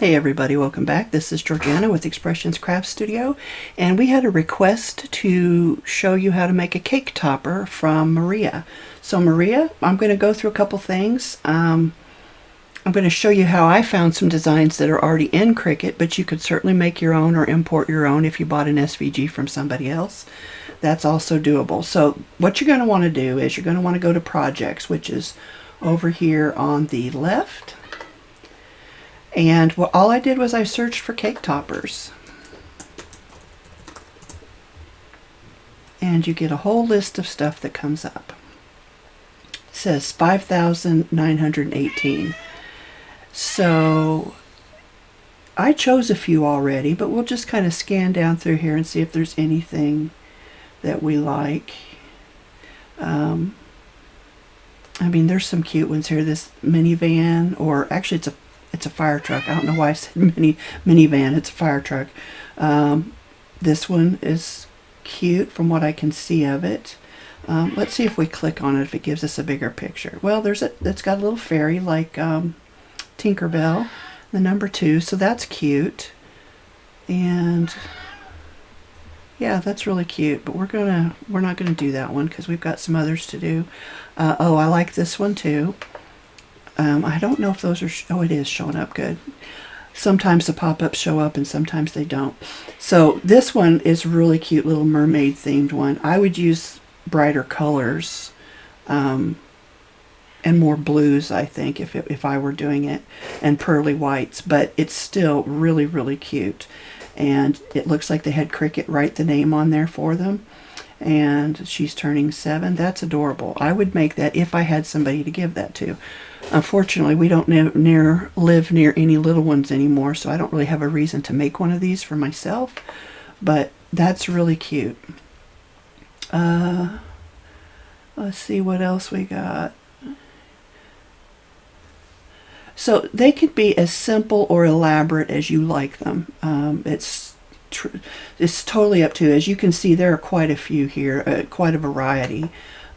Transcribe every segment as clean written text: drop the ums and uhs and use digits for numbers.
Hey everybody, welcome back. This is Georgiana with Expressions Craft Studio, and we had a request to show you how to make a cake topper from Maria. So Maria, I'm going to go through a couple things. I'm going to show you how I found some designs that are already in Cricut, but you could certainly make your own or import your own if you bought an SVG from somebody else. That's also doable. So what you're going to want to do is you're going to want to go to Projects, which is over here on the left. And all I did was I searched for cake toppers. And you get a whole list of stuff that comes up. It says 5,918. So I chose a few already, but we'll just kind of scan down through here and see if there's anything that we like. I mean, there's some cute ones here. This minivan, or actually it's a fire truck. I don't know why I said minivan. It's a fire truck. This one is cute from what I can see of it. Let's see if we click on it, if it gives us a bigger picture. Well, it's got a little fairy like Tinkerbell, the number 2, so that's cute. And yeah, that's really cute, but we're not gonna do that one because we've got some others to do. Oh, I like this one too. I don't know if those are, oh, it is showing up good. Sometimes the pop-ups show up and sometimes they don't. So this one is really cute, little mermaid themed one. I would use brighter colors and more blues, I think, if I were doing it, and pearly whites, but it's still really, really cute. And it looks like they had Cricut write the name on there for them. And she's turning 7. That's adorable. I would make that if I had somebody to give that to. Unfortunately, we don't live near any little ones anymore, so I don't really have a reason to make one of these for myself, but that's really cute. Let's see what else we got. So they could be as simple or elaborate as you like them. It's totally up to you. As you can see, there are quite a few here, quite a variety.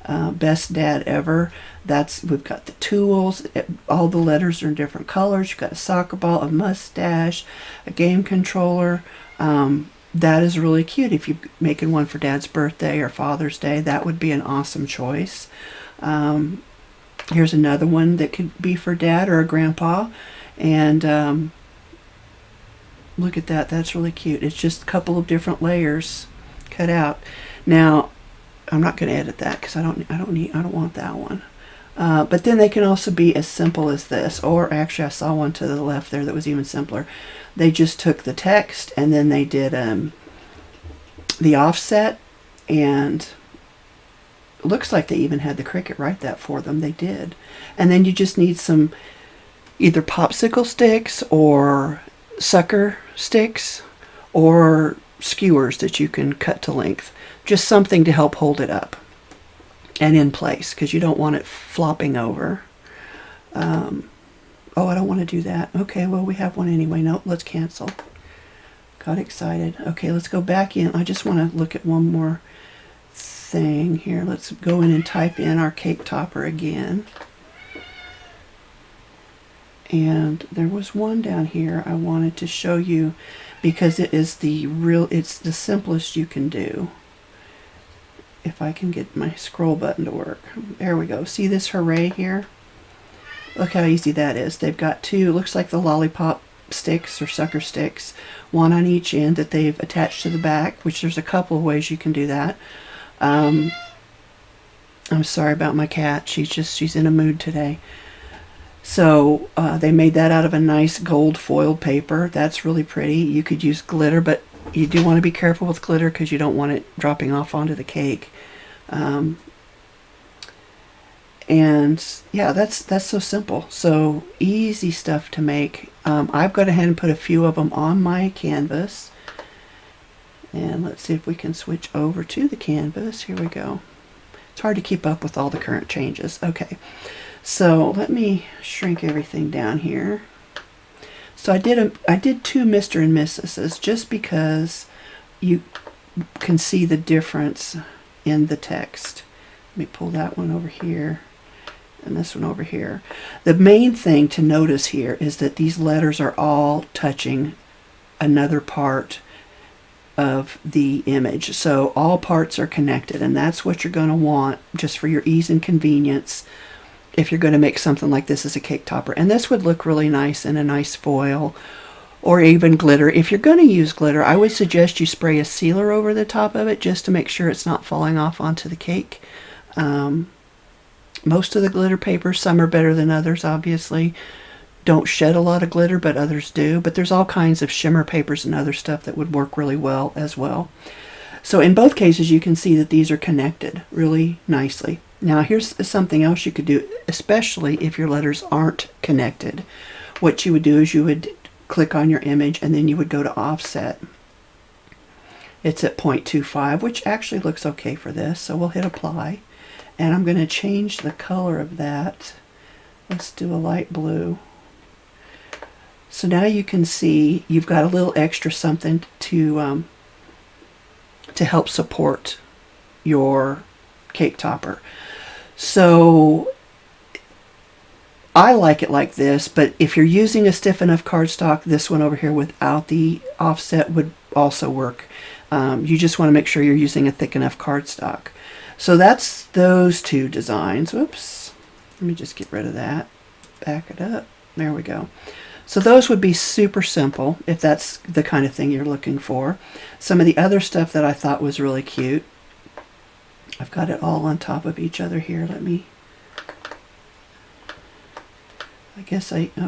Best Dad Ever. We've got the tools. All the letters are in different colors. You've got a soccer ball, a mustache, a game controller. That is really cute. If you're making one for Dad's birthday or Father's Day, that would be an awesome choice. Here's another one that could be for Dad or a Grandpa. And look at that. That's really cute. It's just a couple of different layers cut out. Now, I'm not going to edit that because I don't want that one. But then they can also be as simple as this, or actually I saw one to the left there that was even simpler. They just took the text and then they did the offset, and it looks like they even had the Cricut write that for them. They did. And then you just need some either popsicle sticks or sucker sticks or skewers that you can cut to length. Just something to help hold it up and in place, because you don't want it flopping over. Oh, I don't want to do that. Okay, well, we have one anyway. Nope, let's cancel. Got excited. Okay, let's go back in. I just want to look at one more thing here. Let's go in and type in our cake topper again. And there was one down here I wanted to show you because it's the simplest you can do. If I can get my scroll button to work. There we go. See this hooray here? Look how easy that is. They've got two, looks like the lollipop sticks or sucker sticks, one on each end that they've attached to the back, which there's a couple of ways you can do that. I'm sorry about my cat. She's in a mood today. So they made that out of a nice gold foiled paper. That's really pretty. You could use glitter, but you do want to be careful with glitter because you don't want it dropping off onto the cake. And yeah, that's so simple. So easy stuff to make. I've gone ahead and put a few of them on my canvas. And let's see if we can switch over to the canvas. Here we go. It's hard to keep up with all the current changes. Okay, so let me shrink everything down here. So I did 2 Mr. and Mrs. just because you can see the difference in the text. Let me pull that one over here. and this one over here. The main thing to notice here is that these letters are all touching another part of the image. So all parts are connected, and that's what you're going to want just for your ease and convenience if you're going to make something like this as a cake topper. And this would look really nice in a nice foil or even glitter. If you're going to use glitter, I would suggest you spray a sealer over the top of it just to make sure it's not falling off onto the cake. Most of the glitter papers, some are better than others, obviously, don't shed a lot of glitter, but others do. But there's all kinds of shimmer papers and other stuff that would work really well as well. So in both cases, you can see that these are connected really nicely. Now here's something else you could do, especially if your letters aren't connected. What you would do is you would click on your image and then you would go to offset. It's at 0.25, which actually looks okay for this. So we'll hit apply. And I'm going to change the color of that. Let's do a light blue. So now you can see you've got a little extra something to help support your cake topper. So I like it like this, but if you're using a stiff enough cardstock, this one over here without the offset would also work. You just want to make sure you're using a thick enough cardstock. So that's those two designs. Whoops. Let me just get rid of that. Back it up. There we go. So those would be super simple if that's the kind of thing you're looking for. Some of the other stuff that I thought was really cute, I've got it all on top of each other here. Oh,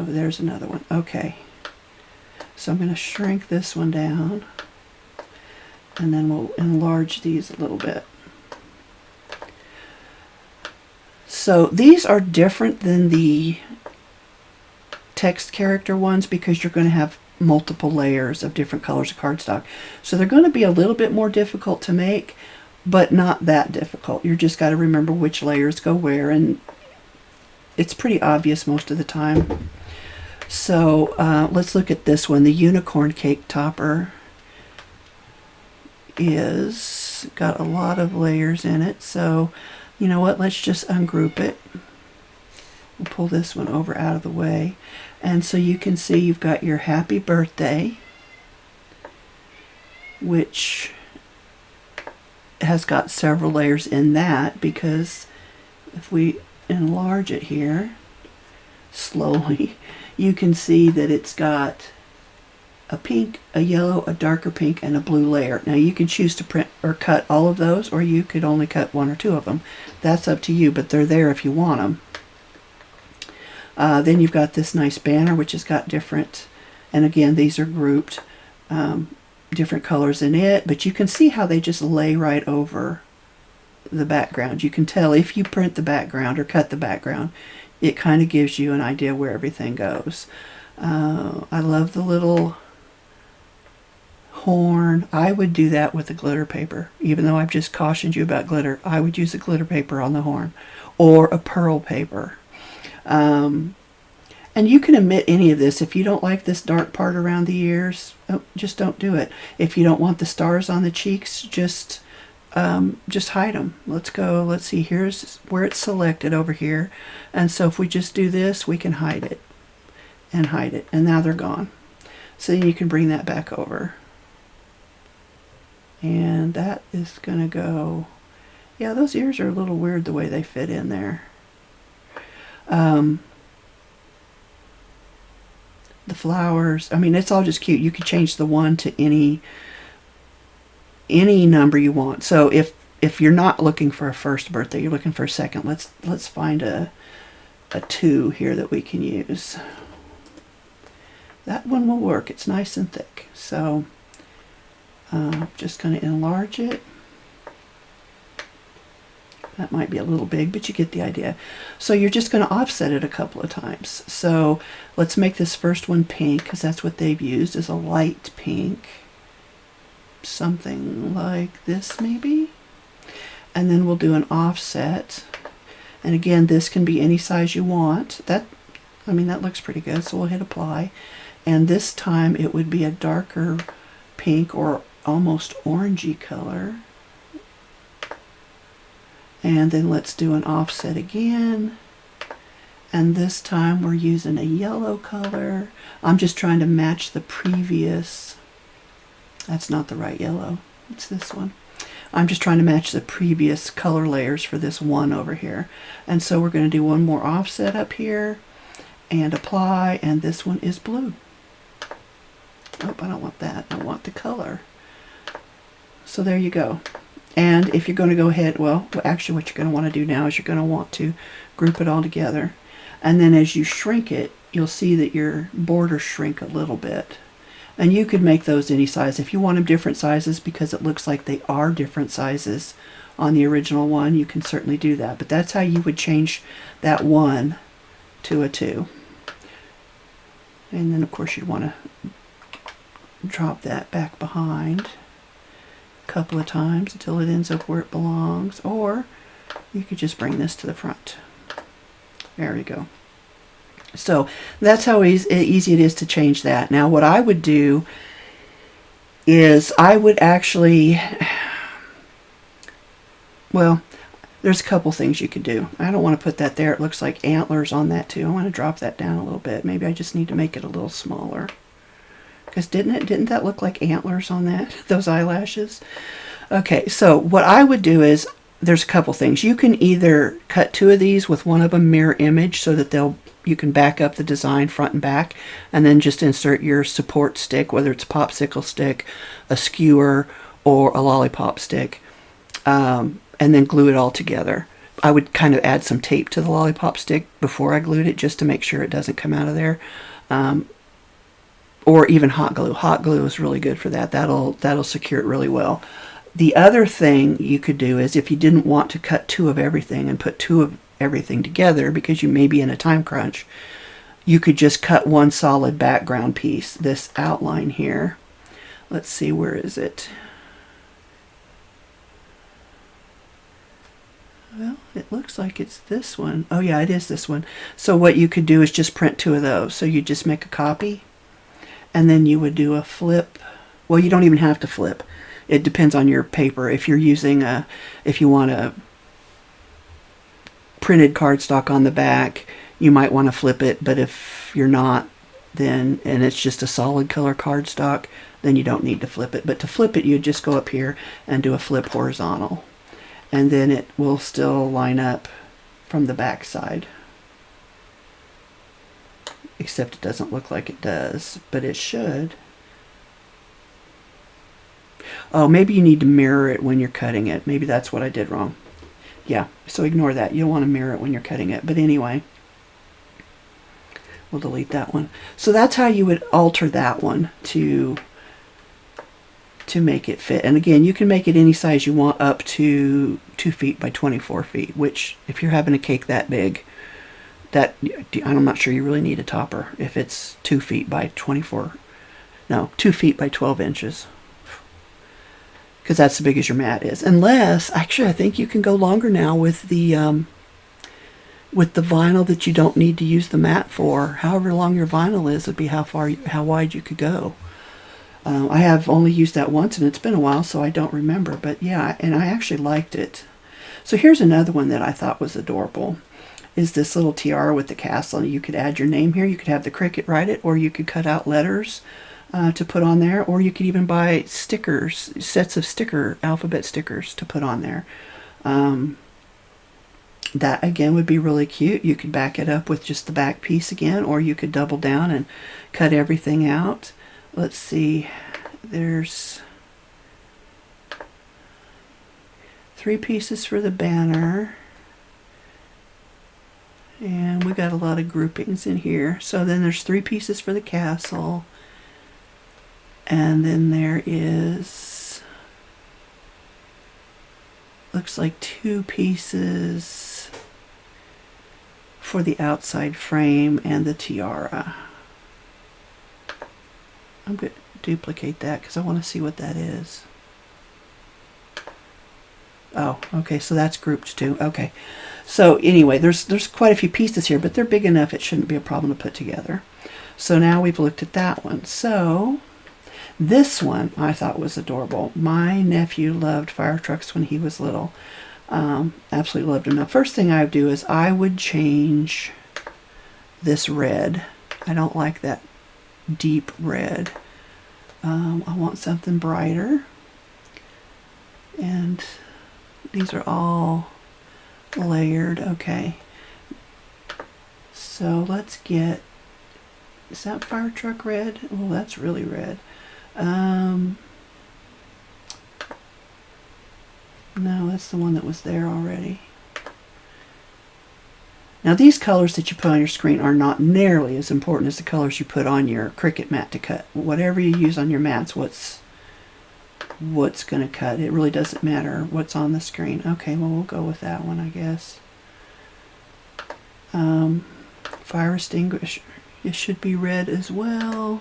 there's another one. Okay. So I'm going to shrink this one down, and then we'll enlarge these a little bit. So these are different than the text character ones because you're going to have multiple layers of different colors of cardstock. So they're going to be a little bit more difficult to make, but not that difficult. You just got to remember which layers go where, and it's pretty obvious most of the time. So let's look at this one. The unicorn cake topper is got a lot of layers in it. So you know what, let's just ungroup it. We'll pull this one over out of the way. And so you can see you've got your happy birthday, which has got several layers in that, because if we enlarge it here slowly, you can see that it's got a pink, a yellow, a darker pink, and a blue layer. Now you can choose to print or cut all of those, or you could only cut one or two of them. That's up to you, but they're there if you want them. Then you've got this nice banner, which has got different, and again, these are grouped, different colors in it, but you can see how they just lay right over the background. You can tell if you print the background or cut the background, it kind of gives you an idea where everything goes. I love the little horn. I would do that with the glitter paper. Even though I've just cautioned you about glitter, I would use a glitter paper on the horn or a pearl paper. And you can omit any of this. If you don't like this dark part around the ears, just don't do it. If you don't want the stars on the cheeks, just hide them. Let's see, here's where it's selected over here. And so if we just do this, we can hide it and hide it. And now they're gone. So then you can bring that back over. And that is going to go, yeah, those ears are a little weird the way they fit in there. The flowers, I mean, it's all just cute. You could change the 1 to any number you want. So if you're not looking for a first birthday, you're looking for a second, let's find a 2 here that we can use. That one will work. It's nice and thick. So just going to enlarge it. That might be a little big, but you get the idea. So you're just going to offset it a couple of times. So let's make this first one pink, because that's what they've used, is a light pink. Something like this maybe. And then we'll do an offset. And again, this can be any size you want. That looks pretty good, so we'll hit apply. And this time it would be a darker pink or almost orangey color. And then let's do an offset again. And this time we're using a yellow color. I'm just trying to match the previous. That's not the right yellow. It's this one. I'm just trying to match the previous color layers for this one over here. And so we're going to do one more offset up here and apply, and this one is blue. Oh, I don't want that. I want the color. So there you go. And if you're going to go ahead, well, actually what you're going to want to do now is you're going to want to group it all together. And then as you shrink it, you'll see that your borders shrink a little bit. And you could make those any size if you want them different sizes, because it looks like they are different sizes on the original one. You can certainly do that. But that's how you would change that 1 to a 2. And then of course you'd want to drop that back behind a couple of times until it ends up where it belongs. Or you could just bring this to the front. There we go. So that's how easy it is to change that. Now what I would do is I would actually, well, there's a couple things you could do. I don't want to put that there. It looks like antlers on that too. I want to drop that down a little bit. Maybe I just need to make it a little smaller. Because didn't that look like antlers on that, those eyelashes? Okay, so what I would do is, there's a couple things. You can either cut 2 of these with one of them mirror image so that you can back up the design front and back, and then just insert your support stick, whether it's a popsicle stick, a skewer, or a lollipop stick, and then glue it all together. I would kind of add some tape to the lollipop stick before I glued it, just to make sure it doesn't come out of there. Or even hot glue. Hot glue is really good for that. That'll secure it really well. The other thing you could do is, if you didn't want to cut 2 of everything and put 2 of everything together because you may be in a time crunch, you could just cut one solid background piece, this outline here. Let's see, where is it? Well, it looks like it's this one. Oh yeah, it is this one. So what you could do is just print 2 of those. So you just make a copy, and then you would do a flip. Well, you don't even have to flip. It depends on your paper. If you're using if you want a printed cardstock on the back, you might want to flip it. But if you're not, then, and it's just a solid color cardstock, then you don't need to flip it. But to flip it, you just go up here and do a flip horizontal. And then it will still line up from the back side. Except it doesn't look like it does, but it should. Oh, maybe you need to mirror it when you're cutting it. Maybe that's what I did wrong. Yeah, so ignore that. You don't want to mirror it when you're cutting it. But anyway, we'll delete that one. So that's how you would alter that one to make it fit. And again, you can make it any size you want, up to 2 feet by 24 feet, which if you're having a cake that big, I'm not sure you really need a topper if it's 2 feet by 24. No, 2 feet by 12 inches. Because that's as big as your mat is. Unless, actually, I think you can go longer now with the vinyl that you don't need to use the mat for. However long your vinyl is would be how wide you could go. I have only used that once, and it's been a while, so I don't remember. But yeah, and I actually liked it. So here's another one that I thought was adorable. Is this little tiara with the castle. You could add your name here. You could have the Cricut write it, or you could cut out letters to put on there, or you could even buy stickers, sets of alphabet stickers to put on there. That again would be really cute. You could back it up with just the back piece again, or you could double down and cut everything out. Let's see, there's 3 pieces for the banner, and we got a lot of groupings in here. So then there's 3 pieces for the castle. And then there is, looks like 2 pieces for the outside frame and the tiara. I'm going to duplicate that because I want to see what that is. Oh, okay, so that's grouped too. Okay, so anyway, there's quite a few pieces here, but they're big enough it shouldn't be a problem to put together. So now we've looked at that one. So this one I thought was adorable. My nephew loved fire trucks when he was little. Absolutely loved them. Now, first thing I would do is I would change this red. I don't like that deep red. I want something brighter. And these are all layered. Okay. So let's get, is that fire truck red? Oh, that's really red. No, that's the one that was there already. Now these colors that you put on your screen are not nearly as important as the colors you put on your Cricut mat to cut. Whatever you use on your mats, what's going to cut. It really doesn't matter what's on the screen. Okay, well, we'll go with that one, I guess. Fire extinguisher. It should be red as well.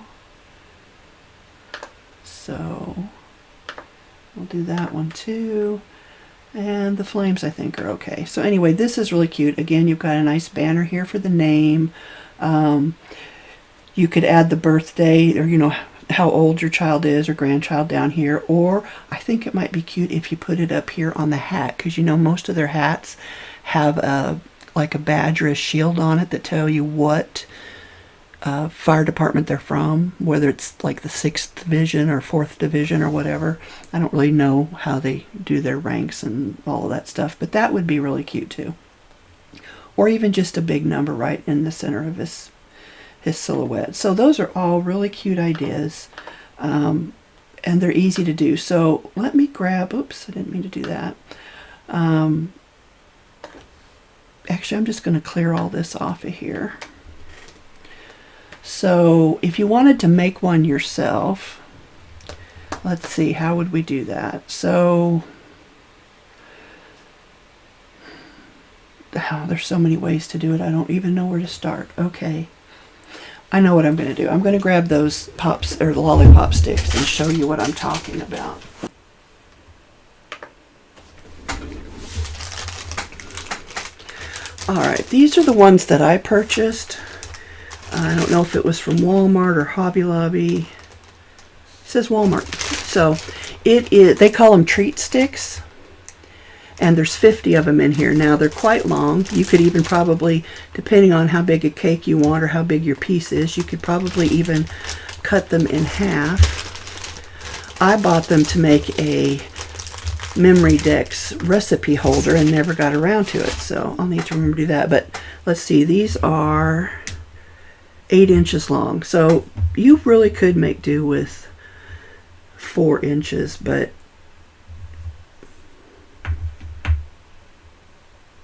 So we'll do that one too. And the flames, I think, are okay. So anyway, this is really cute. Again, you've got a nice banner here for the name. You could add the birthday, or you know, how old your child is or grandchild down here. Or I think it might be cute if you put it up here on the hat, because you know most of their hats have like a badge or a shield on it that tell you what fire department they're from, whether it's like the 6th Division or 4th Division or whatever. I don't really know how they do their ranks and all of that stuff, but that would be really cute too. Or even just a big number right in the center of his silhouette. So those are all really cute ideas, and they're easy to do. So let me grab, oops, I didn't mean to do that. Actually, I'm just going to clear all this off of here. So if you wanted to make one yourself, let's see, how would we do that? So, oh, there's so many ways to do it. I don't even know where to start. Okay. I know what I'm going to do. I'm going to grab those pops, or the lollipop sticks, and show you what I'm talking about. Alright, these are the ones that I purchased. I don't know if it was from Walmart or Hobby Lobby. It says Walmart. So it is, they call them treat sticks. And there's 50 of them in here. Now they're quite long. You could even probably, depending on how big a cake you want or how big your piece is, you could probably even cut them in half. I bought them to make a Memory Dex recipe holder and never got around to it. So I'll need to remember to do that. But let's see, these are 8 inches long. So you really could make do with 4 inches, but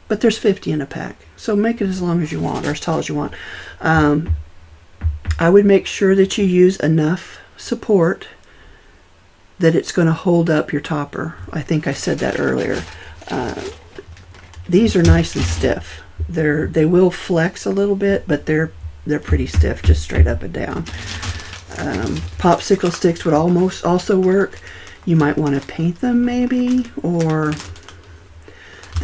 there's 50 in a pack. So make it as long as you want, or as tall as you want. I would make sure that you use enough support that it's going to hold up your topper. I think I said that earlier. These are nice and stiff. They will flex a little bit, but they're pretty stiff, just straight up and down. Popsicle sticks would almost also work. You might want to paint them maybe, or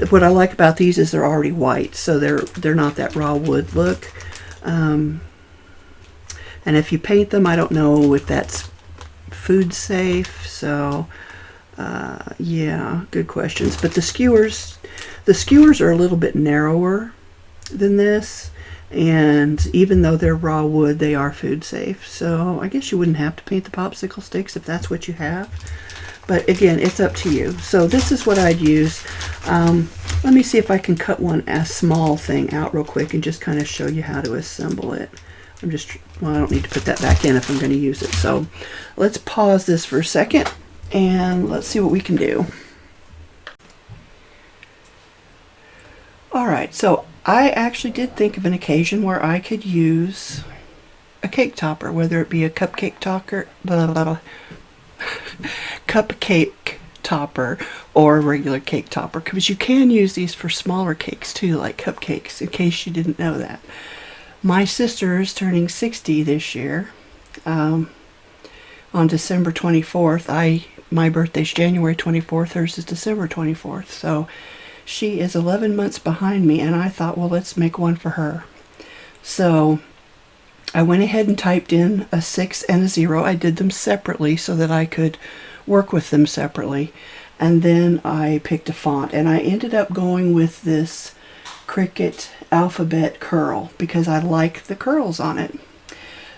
what I like about these is they're already white, so they're not that raw wood look. And if you paint them, I don't know if that's food safe. So yeah, good questions. But the skewers are a little bit narrower than this, and even though they're raw wood, they are food safe. So I guess you wouldn't have to paint the popsicle sticks if that's what you have. But again, it's up to you. So this is what I'd use. Let me see if I can cut one a small thing out real quick and just kind of show you how to assemble it. Well, I don't need to put that back in if I'm going to use it. So let's pause this for a second and let's see what we can do. Alright, so I actually did think of an occasion where I could use a cake topper, whether it be a cupcake topper, cupcake topper, or a regular cake topper, because you can use these for smaller cakes too, like cupcakes, in case you didn't know that. My sister is turning 60 this year, on December 24th. My birthday's January 24th, hers is December 24th, so she is 11 months behind me, and I thought, well, let's make one for her. So I went ahead and typed in a 6 and a 0. I did them separately so that I could work with them separately. And then I picked a font, and I ended up going with this Cricut Alphabet Curl because I like the curls on it.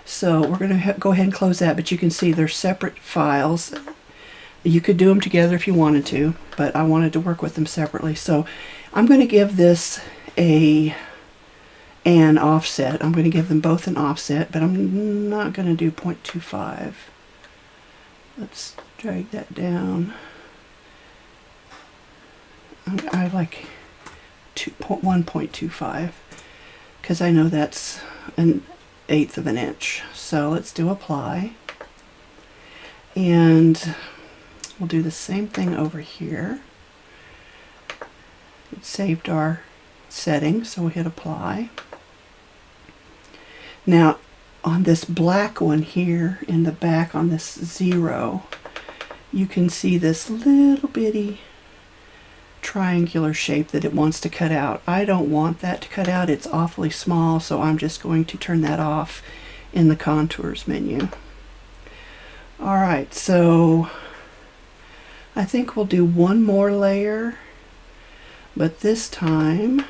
So we're going to go ahead and close that, but you can see they're separate files. You could do them together if you wanted to, but I wanted to work with them separately. So I'm going to give this an offset. I'm going to give them both an offset, but I'm not going to do 0.25. Let's drag that down. I like 1.25 because I know that's an 1/8 of an inch. So let's do apply, and we'll do the same thing over here. It saved our setting, so we'll hit apply. Now on this black one here in the back on this 0, you can see this little bitty triangular shape that it wants to cut out. I don't want that to cut out. It's awfully small, so I'm just going to turn that off in the contours menu. Alright, so I think we'll do one more layer, but this time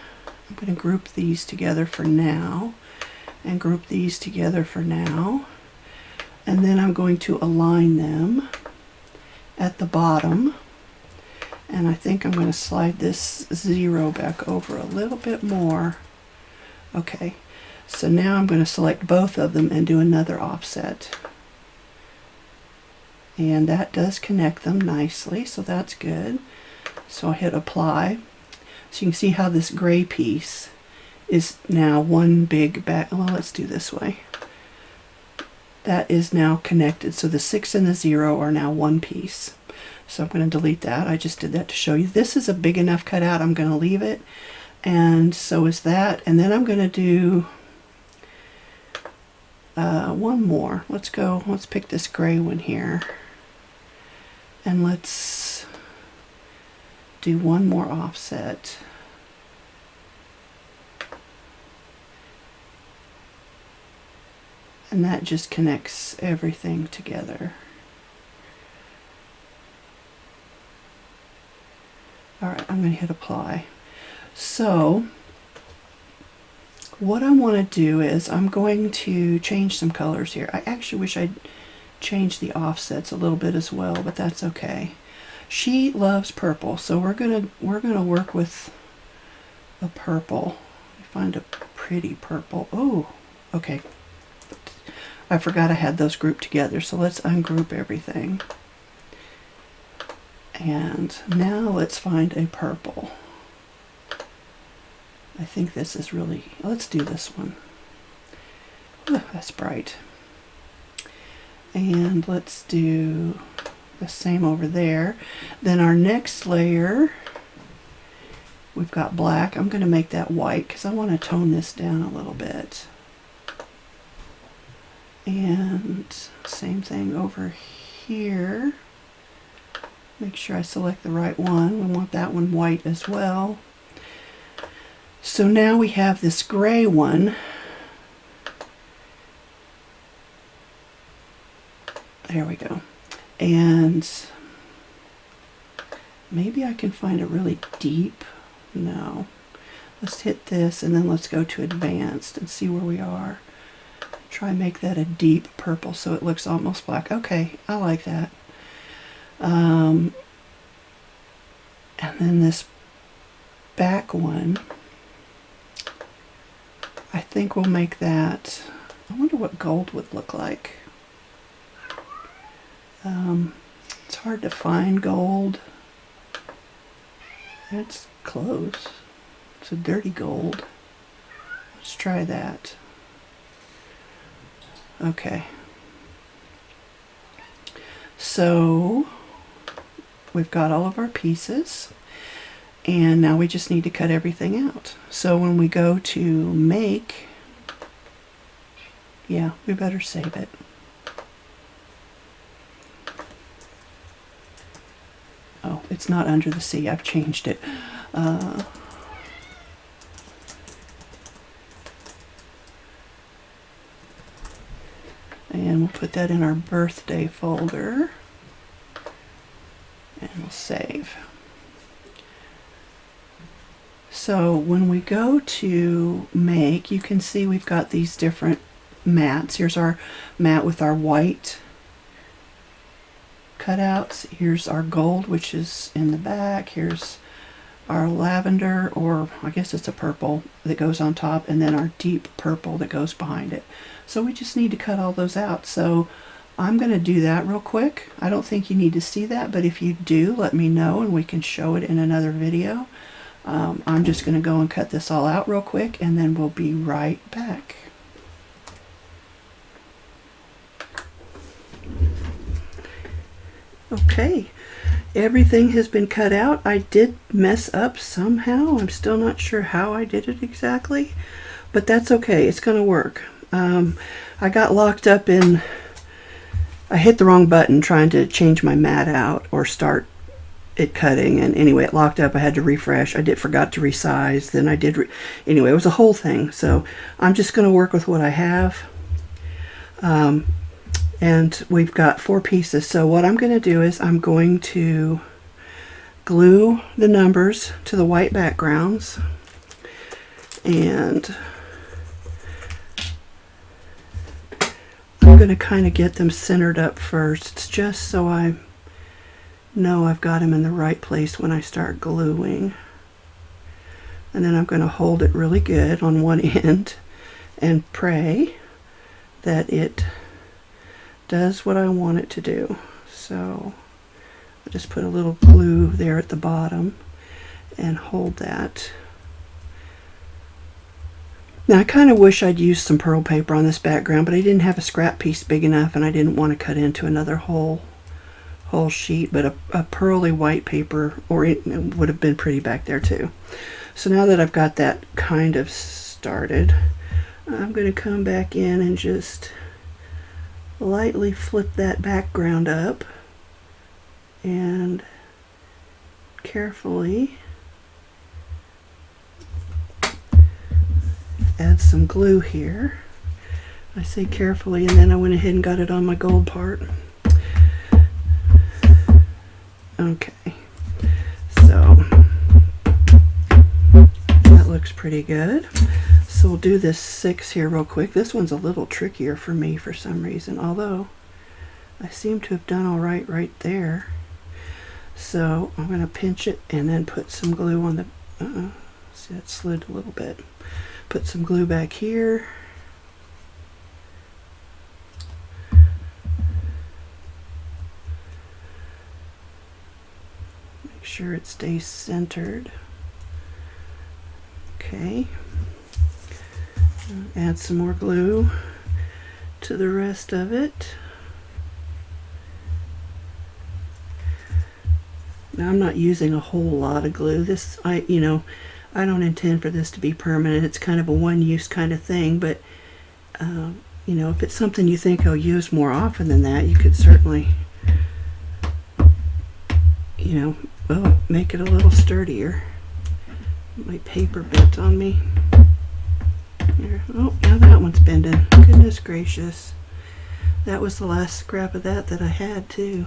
I'm going to group these together for now and group these together for now, and then I'm going to align them at the bottom. And I think I'm going to slide this 0 back over a little bit more. Okay, so now I'm going to select both of them and do another offset. And that does connect them nicely, so that's good. So I'll hit apply. So you can see how this gray piece is now one big back. Well, let's do this way. That is now connected. So the 6 and the 0 are now one piece. So I'm going to delete that. I just did that to show you. This is a big enough cutout. I'm going to leave it. And so is that. And then I'm going to do one more. Let's pick this gray one here. And let's do one more offset. And that just connects everything together. Alright, I'm going to hit apply. So what I want to do is I'm going to change some colors here. I actually wish I'd changed the offsets a little bit as well, but that's okay. She loves purple, so we're gonna work with a purple. Find a pretty purple. Oh, okay. I forgot I had those grouped together, so let's ungroup everything. And now let's find a purple. I think this is really, let's do this one. Oh, that's bright. And let's do the same over there. Then our next layer, we've got black. I'm going to make that white because I want to tone this down a little bit. And same thing over here. Make sure I select the right one. We want that one white as well. So now we have this gray one. There we go. And maybe I can find a really deep. No. Let's hit this and then let's go to advanced and see where we are. Try and make that a deep purple so it looks almost black. Okay, I like that. And then this back one, I think we'll make that, I wonder what gold would look like. It's hard to find gold. It's close. It's a dirty gold. Let's try that. Okay. So we've got all of our pieces, and now we just need to cut everything out. So when we go to make, yeah, we better save it. Oh, it's not under the C. I've changed it. And we'll put that in our birthday folder. And we'll save. So when we go to make, you can see we've got these different mats. Here's our mat with our white cutouts. Here's our gold, which is in the back. Here's our lavender, or I guess it's a purple, that goes on top, and then our deep purple that goes behind it. So we just need to cut all those out. So I'm going to do that real quick. I don't think you need to see that, but if you do, let me know and we can show it in another video. I'm just going to go and cut this all out real quick, and then we'll be right back. Okay, everything has been cut out. I did mess up somehow. I'm still not sure how I did it exactly, but that's okay. It's going to work. I got locked up in, I hit the wrong button trying to change my mat out or start it cutting, and anyway, it locked up. I had to refresh. I forgot to resize. Then I did, anyway, it was a whole thing. So I'm just going to work with what I have. And we've got 4 pieces. So what I'm going to do is I'm going to glue the numbers to the white backgrounds, and I'm going to kind of get them centered up first, just so I know I've got them in the right place when I start gluing. And then I'm going to hold it really good on one end and pray that it does what I want it to do. So I'll just put a little glue there at the bottom and hold that. Now I kind of wish I'd used some pearl paper on this background, but I didn't have a scrap piece big enough, and I didn't want to cut into another whole sheet, but a pearly white paper, or it would have been pretty back there too. So now that I've got that kind of started, I'm going to come back in and just lightly flip that background up and carefully add some glue here. I say carefully, and then I went ahead and got it on my gold part. Okay, so that looks pretty good. So we'll do this 6 here real quick. This one's a little trickier for me for some reason, although I seem to have done all right there. So I'm going to pinch it and then put some glue on the, see, that slid a little bit. Put some glue back here. Make sure it stays centered. Okay. Add some more glue to the rest of it. Now I'm not using a whole lot of glue. This, I don't intend for this to be permanent. It's kind of a one-use kind of thing, but if it's something you think I'll use more often than that, you could certainly, make it a little sturdier. My paper bent on me. Here. Oh, now that one's bending. Goodness gracious. That was the last scrap of that I had too.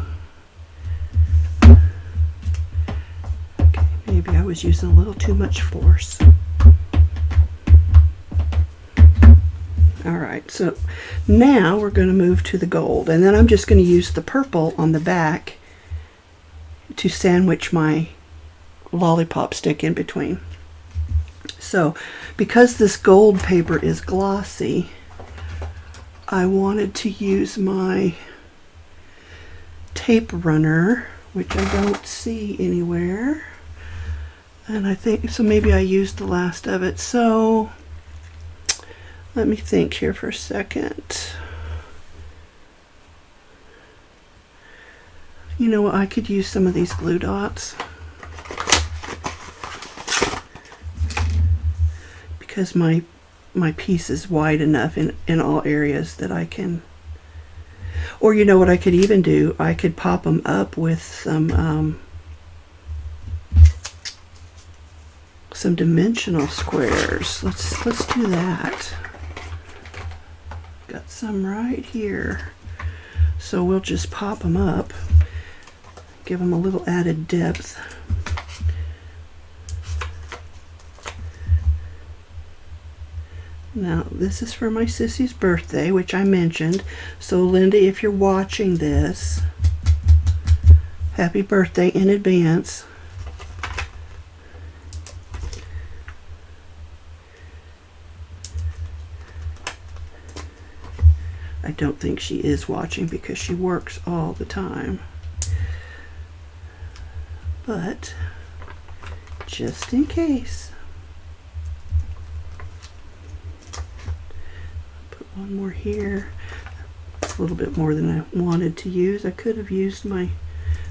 Okay, maybe I was using a little too much force. Alright, so now we're going to move to the gold, and then I'm just going to use the purple on the back to sandwich my lollipop stick in between. So because this gold paper is glossy, I wanted to use my tape runner, which I don't see anywhere, and I think so maybe I used the last of it. So let me think here for a second. You know what, I could use some of these glue dots, because my piece is wide enough in all areas that I can, or you know what I could even do, I could pop them up with some dimensional squares. Let's do that. Got some right here, so we'll just pop them up, give them a little added depth. Now, this is for my sissy's birthday, which I mentioned. So, Linda, if you're watching this, happy birthday in advance. I don't think she is watching because she works all the time. But, just in case. Put one more here. It's a little bit more than I wanted to use. I could have used my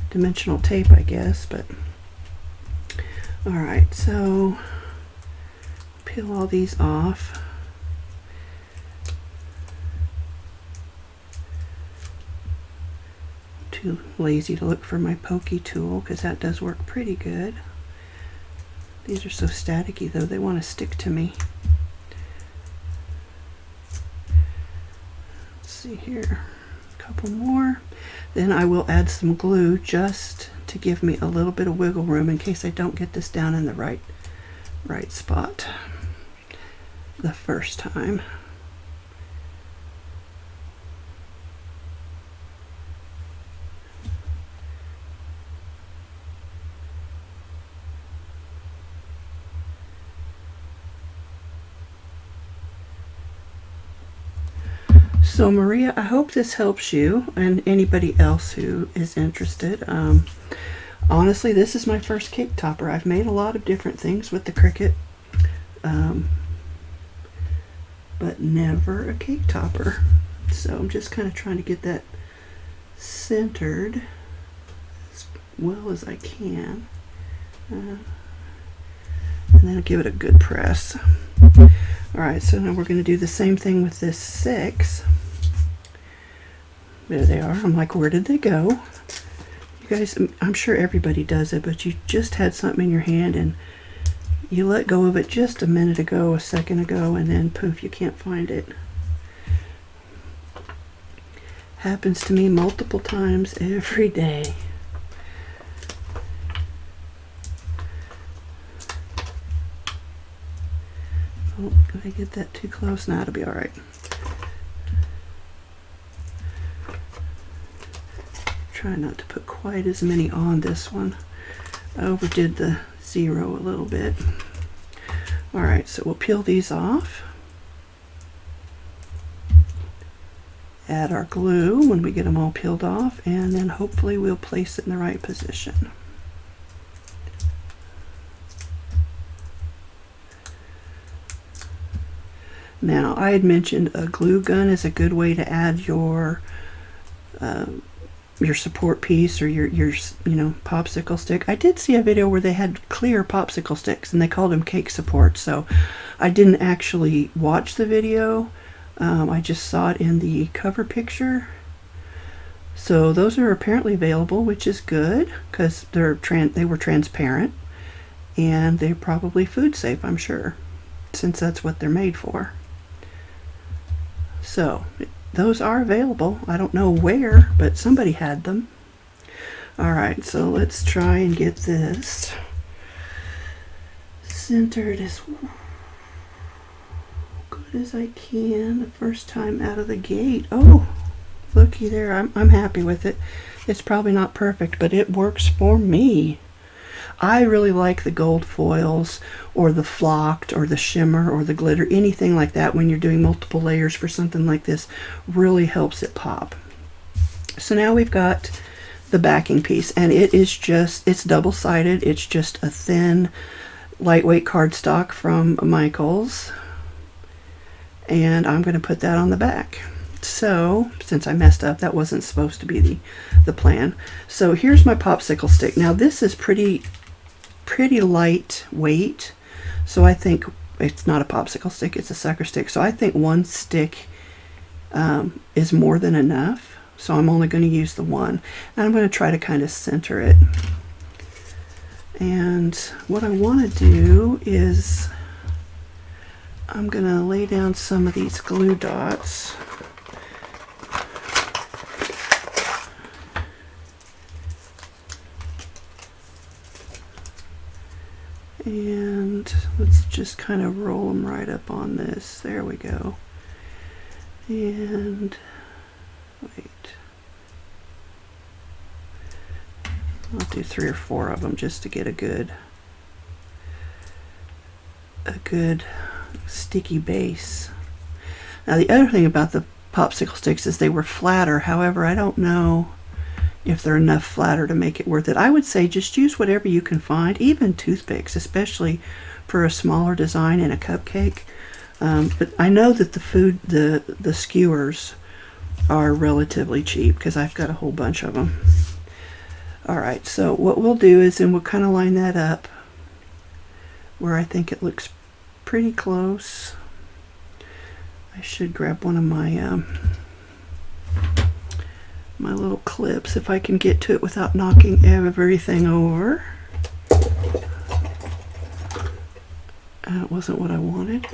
dimensional tape, I guess, but alright, so peel all these off. Too lazy to look for my pokey tool because that does work pretty good. These are so staticky though, they want to stick to me. Let's see here, a couple more. Then I will add some glue just to give me a little bit of wiggle room in case I don't get this down in the right spot the first time. So Maria, I hope this helps you and anybody else who is interested. Honestly, this is my first cake topper. I've made a lot of different things with the Cricut, but never a cake topper. So I'm just kind of trying to get that centered as well as I can. And then I'll give it a good press. Alright, so now we're going to do the same thing with this 6. There they are. I'm like, where did they go? You guys, I'm sure everybody does it, but you just had something in your hand and you let go of it just a minute ago, a second ago, and then poof, you can't find it. Happens to me multiple times every day. Oh, did I get that too close? Nah, it'll be alright. Try not to put quite as many on this one. I overdid the 0 a little bit. Alright, so we'll peel these off. Add our glue when we get them all peeled off, and then hopefully we'll place it in the right position. Now, I had mentioned a glue gun is a good way to add your support piece or your popsicle stick. I did see a video where they had clear popsicle sticks and they called them cake support. So I didn't actually watch the video. I just saw it in the cover picture. So those are apparently available, which is good because they were transparent and they're probably food safe, I'm sure, since that's what they're made for. So those are available. I don't know where, but somebody had them. Alright, so let's try and get this centered as good as I can the first time out of the gate. Oh, looky there. I'm happy with it. It's probably not perfect, but it works for me. I really like the gold foils or the flocked or the shimmer or the glitter, anything like that when you're doing multiple layers for something like this really helps it pop. So now we've got the backing piece and it's double-sided. It's just a thin, lightweight cardstock from Michaels. And I'm going to put that on the back. So, since I messed up, that wasn't supposed to be the plan. So here's my popsicle stick. Now this is pretty lightweight. So I think it's not a popsicle stick, it's a sucker stick. So I think one stick is more than enough. So I'm only going to use the one. And I'm going to try to kind of center it. And what I want to do is I'm going to lay down some of these glue dots. And let's just kind of roll them right up on this. There we go. And wait, I'll do 3 or 4 of them just to get a good sticky base. Now the other thing about the popsicle sticks is they were flatter. However, I don't know if they're enough flatter to make it worth it. I would say just use whatever you can find, even toothpicks, especially for a smaller design in a cupcake. But I know that the skewers are relatively cheap because I've got a whole bunch of them. Alright, so what we'll do is then we'll kind of line that up where I think it looks pretty close. I should grab one of my my little clips if I can get to it without knocking everything over. That wasn't what I wanted.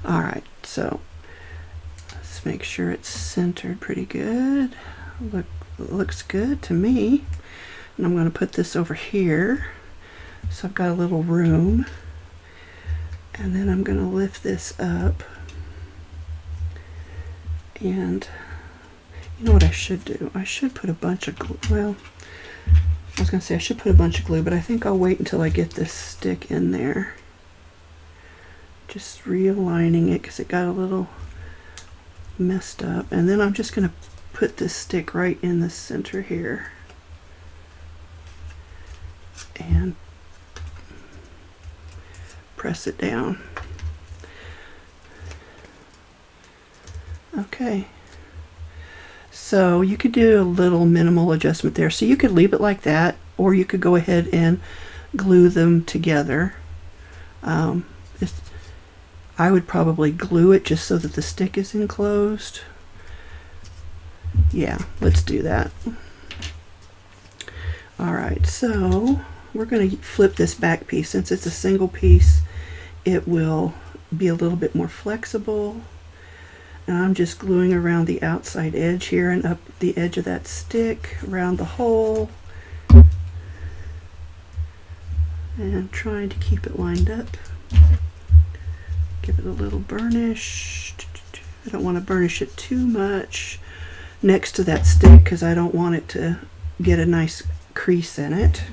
Alright, so let's make sure it's centered pretty good. Looks good to me. And I'm going to put this over here so I've got a little room. And then I'm going to lift this up. And you know what I should do? I should put a bunch of glue. Well, I was going to say I should put a bunch of glue, but I think I'll wait until I get this stick in there. Just realigning it because it got a little messed up. And then I'm just going to put this stick right in the center here. And press it down. Okay. So you could do a little minimal adjustment there. So you could leave it like that, or you could go ahead and glue them together. I would probably glue it just so that the stick is enclosed. Yeah, let's do that. Alright, so we're going to flip this back piece. Since it's a single piece, it will be a little bit more flexible. And I'm just gluing around the outside edge here and up the edge of that stick, around the hole. And trying to keep it lined up. Give it a little burnish. I don't want to burnish it too much next to that stick because I don't want it to get a nice crease in it,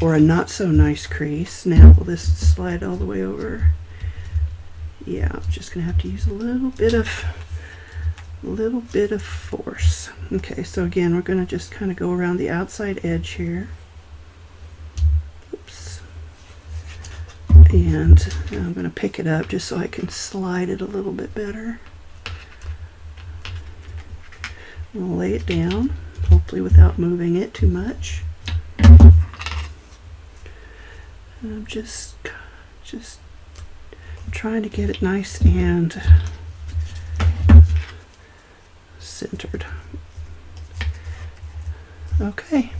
or a not so nice crease. Now will this slide all the way over? Yeah, I'm just gonna have to use a little bit of force. Okay, so again we're gonna just kind of go around the outside edge here. Oops. And I'm gonna pick it up just so I can slide it a little bit better. I'll lay it down, hopefully without moving it too much. And I'm just trying to get it nice and centered. Okay,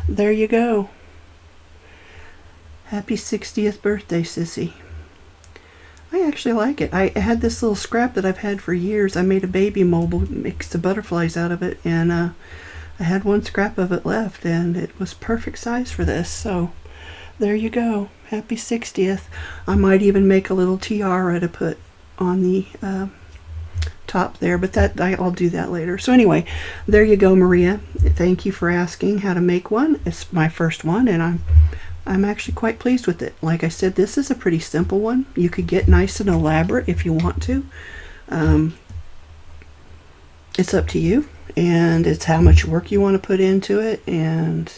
there you go. Happy 60th birthday, Sissy. I actually like it. I had this little scrap that I've had for years. I made a baby mold, mixed the butterflies out of it, and I had one scrap of it left, and it was perfect size for this. So there you go. Happy 60th. I might even make a little tiara to put on the top there, but I'll do that later. So anyway, there you go, Maria. Thank you for asking how to make one. It's my first one, and I'm actually quite pleased with it. Like I said, this is a pretty simple one. You could get nice and elaborate if you want to. It's up to you, and it's how much work you want to put into it and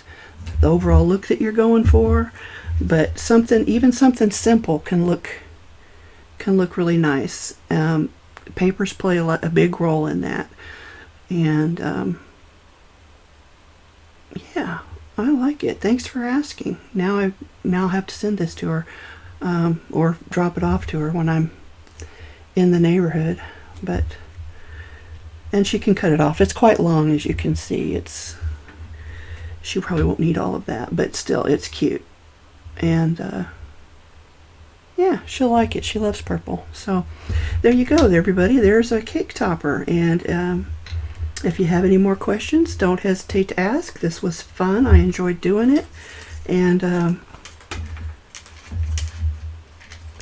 the overall look that you're going for. But even something simple can look really nice. Papers play a big role in that, and yeah, I like it. Thanks for asking. Now I have to send this to her, or drop it off to her when I'm in the neighborhood. And she can cut it off. It's quite long, as you can see. She probably won't need all of that, but still, it's cute. And yeah, she'll like it. She loves purple. So there you go, everybody. There's a cake topper, and If you have any more questions, don't hesitate to ask. This was fun. I enjoyed doing it. And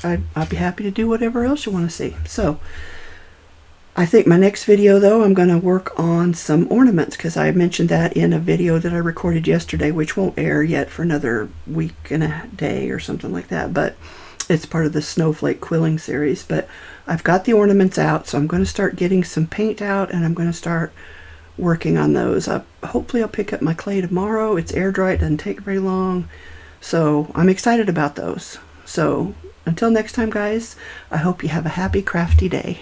I'd be happy to do whatever else you want to see. So I think my next video, though, I'm going to work on some ornaments, because I mentioned that in a video that I recorded yesterday, which won't air yet for another week and a day or something like that. But it's part of the snowflake quilling series. But I've got the ornaments out, so I'm going to start getting some paint out, and I'm going to start working on those. Hopefully I'll pick up my clay tomorrow. It's air dry, it doesn't take very long. So I'm excited about those. So until next time, guys, I hope you have a happy crafty day.